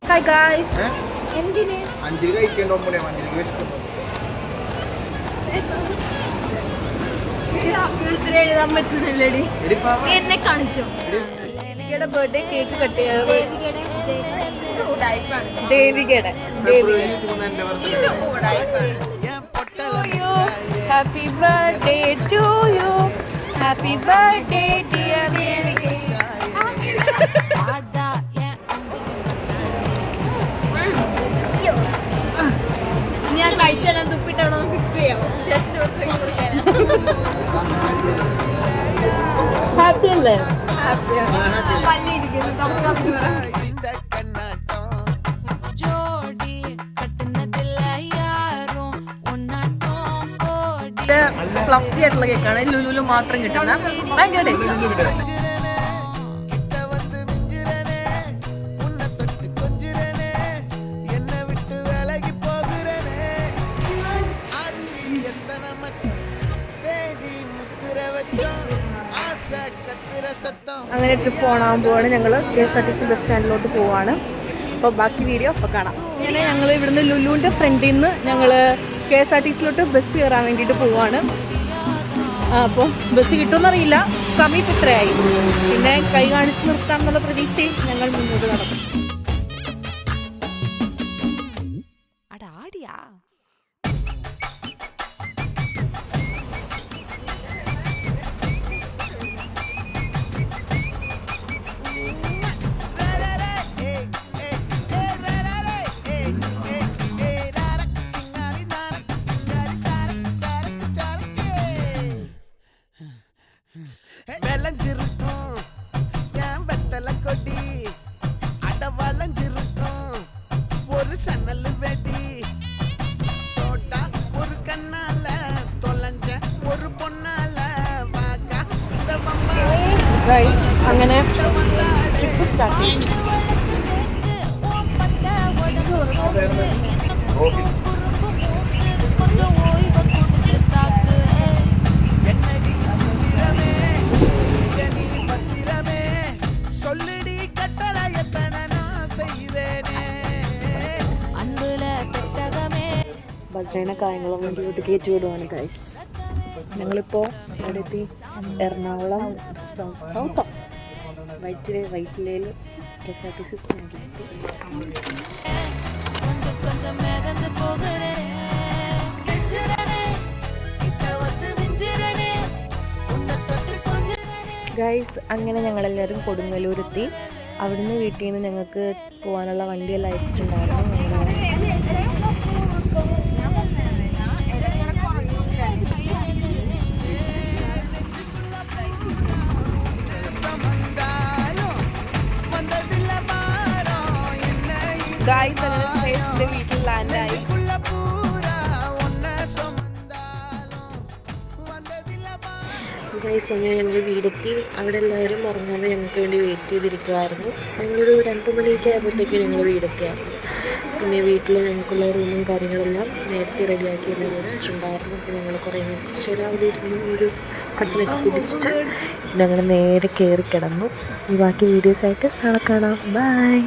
Hi guys. എന്തിന്? അഞ്ചിൽ കഴിക്കേണ്ട ഒമ്പതേ അഞ്ചിലേക്ക് വിശക്കുന്നു. എഴുതാൻ പറ്റുന്നില്ലടി. എന്നെ കാണിച്ചോ? ദേവികയുടെ ബർത്ത്ഡേ കേക്ക് കട്ട് ചെയ്യാറ്. ദേവികയുടെ ഫെബ്രുവരി 3 എൻ്റെ Happy birthday to you. Happy birthday dear Devika. ഞാൻ കഴിച്ചാലും തുപ്പിട്ട് അവിടെ ഒന്ന് ഫിക്സ് ചെയ്യാം. ഹാപ്പി അല്ലേ? പല്ലിരിക്കുന്നു ഫ്ലഫി ആയിട്ടുള്ള കേക്കാണ്. ലുലുവിൽ മാത്രം കിട്ടുന്ന ഭയങ്കര ടേസ്റ്റ്. അങ്ങനെ ട്രിപ്പ് പോകാൻ പോവാണ്. ഞങ്ങൾ KSRTC ബസ് സ്റ്റാൻഡിലോട്ട് പോവാണ്. അപ്പോൾ ബാക്കി വീഡിയോ അപ്പോൾ കാണാം. അങ്ങനെ ഞങ്ങൾ ഇവിടുന്ന് ലുലുവിൻ്റെ ഫ്രണ്ടിൽ നിന്ന് ഞങ്ങൾ KSRTCയിലോട്ട് ബസ് കയറാൻ വേണ്ടിയിട്ട് പോവാണ്. അപ്പോൾ ബസ് കിട്ടുമെന്നറിയില്ല. സമയം ഇപ്പം ഇത്രയായി. പിന്നെ കൈ കാണിച്ച് നിർത്താമെന്നുള്ള പ്രതീക്ഷയിൽ ഞങ്ങൾ മുന്നോട്ട് നടക്കും. അങ്ങനെ ട്രിപ്പ് സ്റ്റാർട്ട് ചെയ്യും. ഭക്ഷണ കാര്യങ്ങളും വേണ്ടി കയറ്റി വിടുവാണ് ഗൈസ്. ഞങ്ങളിപ്പോൾ ഇവിടെ എത്തി. എറണാകുളം സൗത്ത് വൈറ്റിലയിൽ KSRTC സ്റ്റാൻഡിലെത്തി. ഗൈസ് അങ്ങനെ ഞങ്ങളെല്ലാവരും കൊടുങ്ങല്ലൂരെത്തി. അവിടുന്ന് വീട്ടിൽ നിന്ന് ഞങ്ങൾക്ക് പോകാനുള്ള വണ്ടിയെല്ലാം അയച്ചിട്ടുണ്ടായിരുന്നു. ഗൈസ് അങ്ങനെ സ്പേസിന്റെ വീട്ടിൽ ലാൻഡായി. ഗൈസ് അങ്ങനെ ഞങ്ങൾ വീടെത്തി. അവിടെ എല്ലാവരും ഉറങ്ങാതെ ഞങ്ങൾക്ക് വേണ്ടി വെയിറ്റ് ചെയ്തിരിക്കുമായിരുന്നു. ഞങ്ങളൊരു 2 മണിയൊക്കെ ആയപ്പോഴത്തേക്ക് ഞങ്ങൾ വീടെത്തിയായിരുന്നു. പിന്നെ വീട്ടിൽ ഞങ്ങൾക്കുള്ള റൂമും കാര്യങ്ങളെല്ലാം നേരത്തെ റെഡിയാക്കി എല്ലാം വെച്ചിട്ടുണ്ടായിരുന്നു. അപ്പോൾ ഞങ്ങൾ കുറച്ച് നേരം അവിടെ ഇരുന്ന് ഒരു കട്ടിലൊക്കെ കുടിച്ചിട്ട് ഞങ്ങൾ നേരെ കയറി കിടന്നു. ഈ ബാക്കി വീഡിയോസായിട്ട് നാളെ കാണാം. ബൈ.